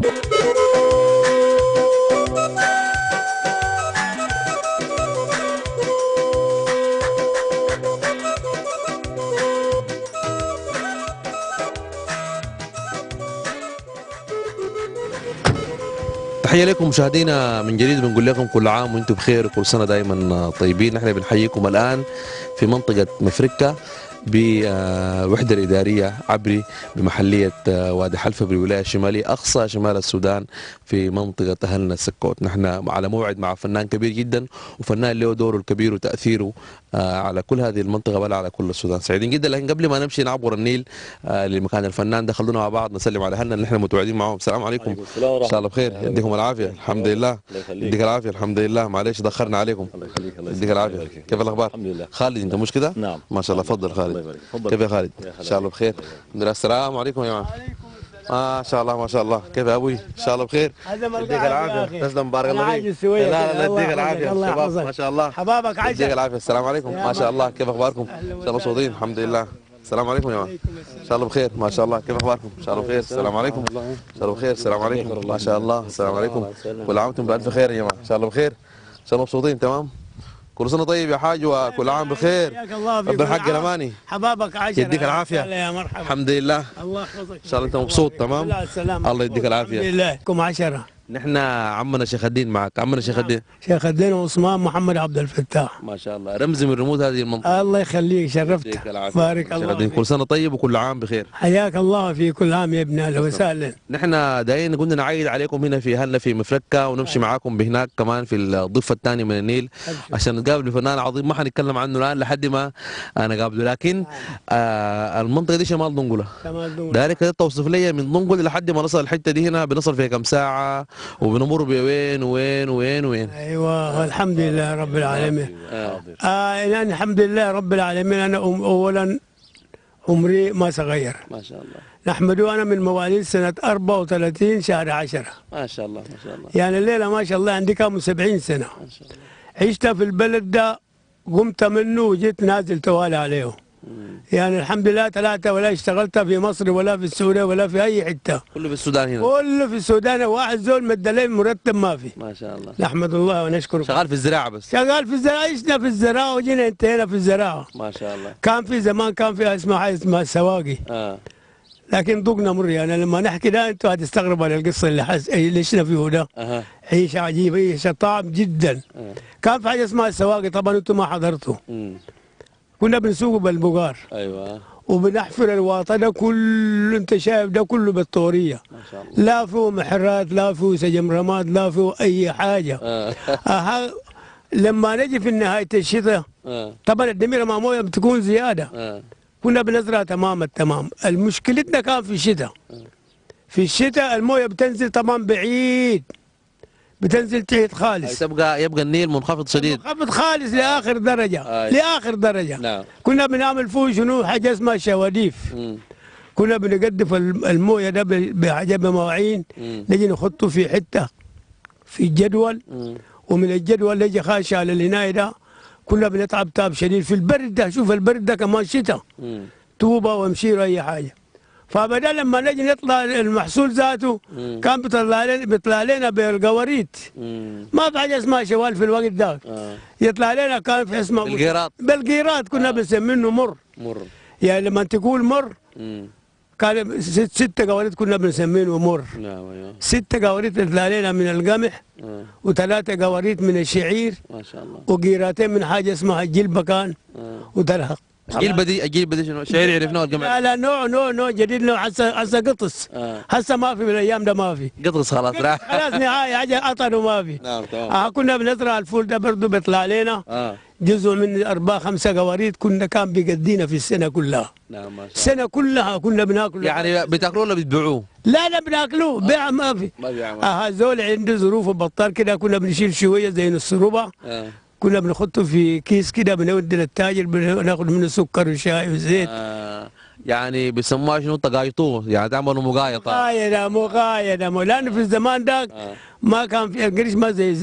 تحية لكم مشاهدينا من جديد، بنقول لكم كل عام وانتم بخير وكل سنة دائما طيبين. نحن بنحييكم الآن في منطقة مفركة بالوحدة الإدارية عبري بمحلية وادي حلفة بالولاية الشمالية أقصى شمال السودان في منطقة أهلنا السكوت. نحن على موعد مع فنان كبير جدا، وفنان له دوره الكبير وتأثيره على كل هذه المنطقة بل على كل السودان. سعيدين جدا، لكن قبل ما نمشي نعبر النيل لمكان الفنان ده خلونا مع بعض نسلم على أهلنا اللي نحن متواجدين معهم. السلام عليكم. إن شاء الله بخير، يديكم العافية. الحمد لله. يديك العافية. الحمد لله، معلش دخرنا عليكم. يديك العافية. كيف الأخبار؟ الحمد لله. خالد أنت مش كده؟ نعم ما شاء الله. تفضل خالد. كيف يا خالد؟ ان شاء الله بخير. الحمد لله. السلام عليكم يا جماعه. ما شاء الله ما شاء الله. كيف يا ابوي؟ ان شاء الله بخير. يديك العافيه. تسلم بارك الله فيك. لا لا يديك العافيه شباب ما شاء الله. حبابك عايش. يديك العافيه. السلام عليكم. ما شاء الله. كيف اخباركم؟ ان شاء الله مبسوطين. الحمد لله. السلام عليكم يا جماعه. ان شاء الله بخير ما شاء الله. كيف اخباركم؟ ان شاء الله بخير. السلام عليكم. ان شاء الله بخير. السلام عليكم. ما شاء الله. السلام عليكم. كل عام وانتم بالف خير يا جماعه. ان شاء الله بخير. ان شاء الله مبسوطين. تمام. كل سنه طيب يا حاج وكل عام بخير. ربنا يحقق الاماني. حبابك عايش. يديك العافيه. يا مرحبا. الحمد لله. الله يحفظك. ان شاء الله انت مبسوط. تمام. الله يديك العافيه. الحمد لله. كم 10. نحن عمنا شيخ الدين معك. عمنا شيخ الدين. شيخ الدين عثمان محمد عبد الفتاح. ما شاء الله، رمز من رموز هذه المنطقه. الله يخليك، شرفت. بارك الله فيك. كل سنه طيب وكل عام بخير. حياك الله في كل عام يا ابن اهلا وسهلا. نحن دايين قلنا نعيد عليكم هنا في اهلنا في مفركه، ونمشي معاكم بهناك كمان في الضفه الثانيه من النيل عشان نقابل فنان عظيم ما حنتكلم عنه الان لحد ما انا قابله. لكن المنطقه دي شمال دنقله. دايرك توصف لي من دنقل لحد ما نصل الحته دي هنا بنصل فيها كم ساعه وبنمر بوين وين وين وين. ايوه الحمد لله رب العالمين. يعني الحمد لله رب العالمين. انا اولا عمري ما صغير ما شاء الله. نحمده. انا من مواليد سنه 34 شهر 10. ما شاء الله ما شاء الله. يعني الليله ما شاء الله عندي كم 70 سنه. ما شاء الله. عشت في البلد ده، قمت منه وجيت نازل توالي عليه. يعني الحمد لله ثلاثة، ولا اشتغلت في مصر ولا في السعودية ولا في أي حتة. كله في السودان هنا. كله في السودان. واحد زول مد لي مرتب ما في. ما شاء الله. نحمد الله ونشكره. شغال في الزراعة بس. شغال في الزراعة. عشنا في الزراعة وجينا انتهينا في الزراعة. ما شاء الله. كان في زمان كان في اسمها السواقي. لكن ذقنا مر. يعني لما نحكي ده انتوا هتستغربوا على القصة اللي عشنا فيه ده. عيشة عجيبة، عيشة طعم جدا. كان في حاجة اسمها السواقي، طبعا انتوا ما حضرتوا. كنا بنسوق بالبقار. ايوه. وبنحفر الواطه ده كله انت شايف ده كله بالطوريه. ما شاء الله. لا فيه محرات، لا فيه سجم رماد، لا فيه اي حاجه. لما نجي في نهايه الشتاء طبعا الدميره مع مويه بتكون زياده. كنا بنزرع تمام التمام. المشكلتنا كان في الشتاء. في الشتاء المويه بتنزل طبعا بعيد، بتنزل تحت خالص. يبقى النيل منخفض شديد. منخفض خالص لاخر درجه. لاخر درجه. نعم. كنا بنعمل فيه شنو حاجه اسمها شواديف. كنا بنقدف المويه ده بحاجه بمواعين، نجي نحطه في حته في الجدول، ومن الجدول نجي خاشي على الهنايه ده. كنا بنتعب تعب شديد في البرد ده. شوف البرد ده كمان شتاء، توبه ومشير اي حاجه. فبدل لما نجي نطلع المحصول ذاته كان بيطلع لنا بالقواريط. ما في حاجه اسمها شوال في الوقت ذاك. يطلع لنا كان في اسمه بالقيراط. كنا بنسميه مر. يعني لما تقول مر كان 6 قواريط كنا بنسميه مر. 6 قواريط يطلع لنا من القمح، و3 قواريط من الشعير. ما شاء الله. وقيراتين من حاجه اسمها الجلبه كان. وترهق. الجلبة دي شنو؟ شعير عرفناه والقمح؟ لا نوع جديد. نوع هسه قطص. هسه ما في بالايام ده ما في. قطص خلاص راح. خلاص نهايه حاجه قطن وما في. نعم تمام. كنا بنزرع الفول ده برضه بيطلع لنا. جزء من 4-5 قواريط كان بيقدينا في السنه كلها. نعم ما شاء الله. السنه كلها كنا بناكله. يعني بتاكلوه ولا بتبيعوه؟ لا بناكلوه. بيع ما في. ما بيع. زول عنده ظروف وبطال كده كنا بنشيل شويه زي نص ربع. كنا بنحطه في كيس كده بنودي للتاجر بناخد منه سكر وشاي وزيت. يعني بيسموها شنو تقايطوه، يعني تعملوا مقايطه. مقايضه لانه في الزمان ذاك ما كان في القرش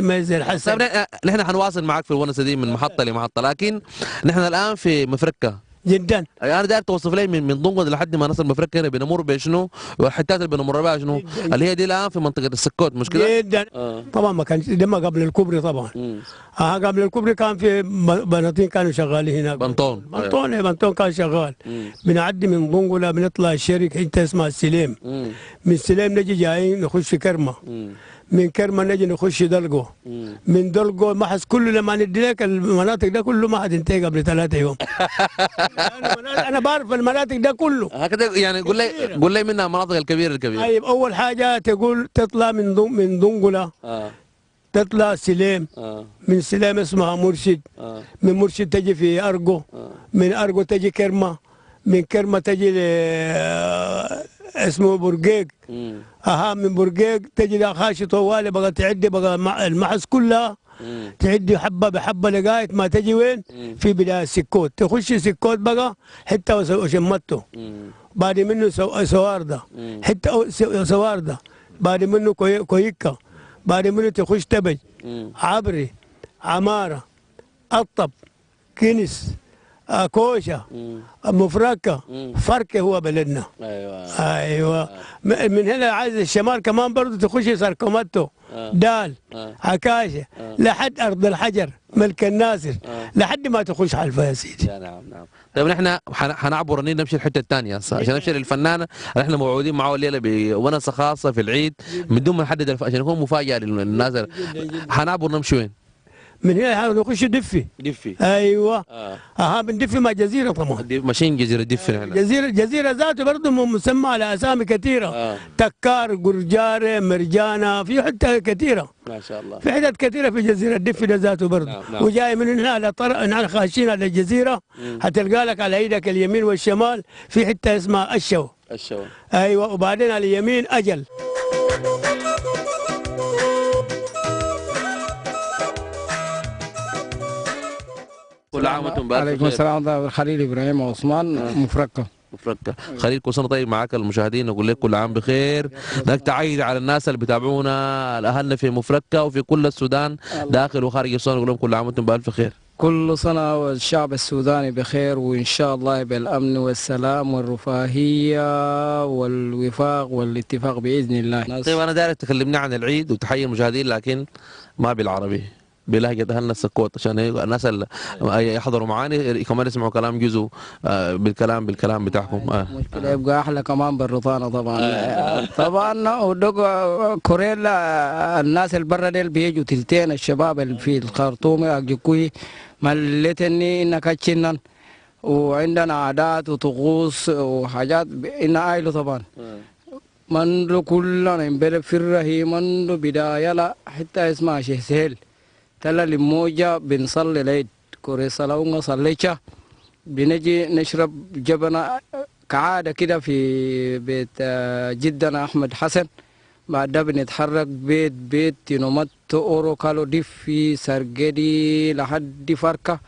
ما زي الحسن. طيب نحن حنواصل معك في الونسه دي من محطه لمحطه، لكن نحن الان في مفركه جدا. انا داير توصف لي من ضنقد لحد ما نصل مفرك هنا بنمر بشنو والحتات اللي بنمر بها شنو اللي هي دي الان في منطقه السكوت مش كده؟ جدا. طبعا ما كان ده ما قبل الكوبري طبعا. قبل الكوبري كان في بناطين كانوا شغالين هناك. بنطون كان شغال. بنعدي من ضنقله بنطلع الشركه حته اسمها السليم. من السليم نجي جايين نخش كرمه. من كرمه نجي نخش دلقو. من دلقو محس كله لما ندي لك المناطق ده كله ما حتنتهي قبل 3 يوم. انا بعرف المناطق ده كله هكذا يعني. قول لي منها المناطق الكبيره. طيب اول حاجه تقول تطلع من دنقله تطلع سليم. من سليم اسمها مرشد. من مرشد تجي في ارجو. من ارجو تجي كرمه. من كرمه تجي اسمه برقيق. من برقيق تجي خاشي طوالي بقى تعدي بقى المحس كلها تعدي حبه بحبه لغايه ما تجي وين؟ في بدايه سكوت. تخش سكوت بقى حته وشمته. بعد منه سوارده حته سوارده. بعد منه كويكه. بعد منه تخش تبج عبري عماره الطب كنس كوشه مفركه فركه هو بلدنا. ايوه من هنا عايز الشمال كمان برضه تخش ساركوماتو دال عكاشه لحد ارض الحجر ملك الناصر لحد ما تخش حلفه يا سيدي. نعم. طيب نحن حنعبر النيل نمشي الحته الثانيه عشان نمشي للفنان اللي احنا موعودين معه الليله بونسه خاصه في العيد من دون ما نحدد عشان يكون مفاجاه للناس. حنعبر نمشي وين؟ من هنا نخش دفي. ايوه من دفي مع جزيره طبعا. ماشيين جزيره دفي نحن. جزيره ذاته برضه مسمى على اسامي كثيره. تكار قرجاره مرجانه في حته كثيره ما شاء الله. في حتت كثيره في جزيره دفي ذاته برضه. نعم. وجاي من هنا على نحن خاشين على الجزيره. هتلقى لك على ايدك اليمين والشمال في حته اسمها الشو. ايوه وبعدين على اليمين اجل. كل عام وانتم بألف خير. عليكم السلام ورحمة الله. خليل إبراهيم عثمان مفركة. خليل كل سنه طيب معاك المشاهدين. نقول لك كل عام بخير. بدك تعيد على الناس اللي بيتابعونا الاهلنا في مفركه وفي كل السودان داخل وخارج السودان نقول لهم كل عام وانتم بألف خير. كل سنة والشعب السوداني بخير وإن شاء الله بالأمن والسلام والرفاهية والوفاق والاتفاق بإذن الله. طيب أنا داير تكلمني عن العيد وتحيي المشاهدين لكن ما بالعربي بلهجة أهلنا السكوت عشان الناس اللي يحضروا معاني كمان يسمعوا كلام جزء بالكلام بتاعكم. مشكلة يبقى أحلى كمان بالرطانة طبعا. طبعا ودوق كوريلا الناس البرا ديل بيجوا تلتين الشباب اللي في الخرطوم أجيكوي ملتني إنك أتشنن وعندنا عادات وطقوس وحاجات إن عائله طبعا. منذ كلنا نبدأ في الرهي منذ بداية لا حتى اسمها شيء سهل. تلا لموجة بنصلي العيد كوري صلاة صليتها بنجي نشرب جبنة كعادة كده في بيت جدنا أحمد حسن. بعدها بنتحرك بيت ينومت أورو كالو ديفي سرقدي لحد فركة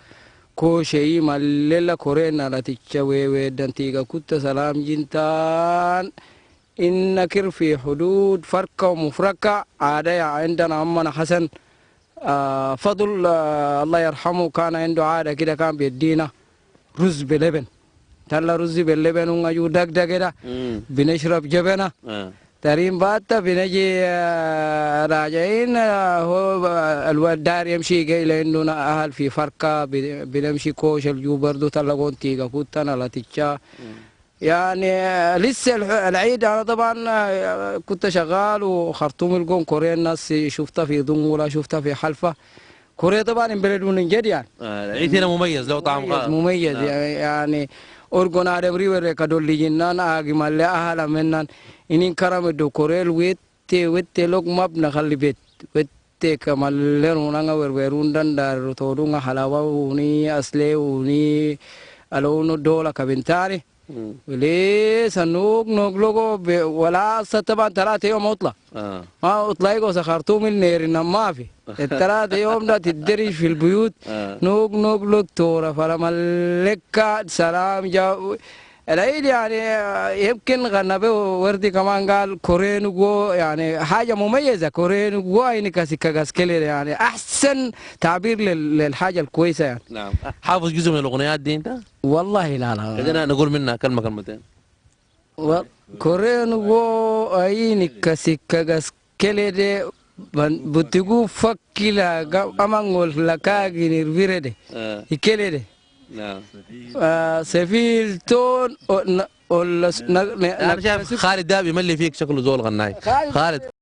كو شيء ماللا كورينا لا تتشوي ودنتيغا كنت سلام جنتان إنكر في حدود فركة ومفركة عادة عندنا أمنا حسن فضل الله يرحمه كان عنده عادة كده كان بيدينا رز بلبن. تلا رز باللبن ونجو دق كده بنشرب جبنة تريم باتا بنجي راجعين هو الودار يمشي جاي لأنه أهل في فرقة بنمشي كوش الجو برضو تلاقون تيجا كوتنا لا تيجا يعني لسه العيد. أنا طبعا كنت شغال وخرطوم القوم كوريا الناس شفتها في دنقلة شفتها في حلفة كوريا طبعا بلدون من جد يعني. العيد هنا مميز له طعم خاص مميز يعني أورجونا دبري وركادول لجنان أجي مال أهلا منن إنين كرام دو كوريل ويت لوك مبنى خلي بيت ويت كمال لرونا ورون دندار تورون حلاوة وني أصله وني ألونو دولا كبنتاري وليه نوك لوجو ولا طبعا 3 يوم اطلع ما اطلع يجوا سخرتوم النير ما في ال3 يوم ده تدرج في البيوت نوك لوك تورا فلما لك سلام جا العيد يعني يمكن غنى به وردي كمان قال كورينوغو يعني حاجه مميزه كورينوغو اين كاسكاسكلي يعني احسن تعبير للحاجه الكويسه يعني. نعم. حافظ جزء من الاغنيات دي انت؟ والله لا خلينا نقول منها كلمه كلمتين. كورينوغو اين كاسكاسكلي دي بتقو فكلا امانغول لكاغي نيرفيري يكلي دي. نعم. سفيل تون انا شايف خالد ده بيملي فيك شكله زول غناي. خالد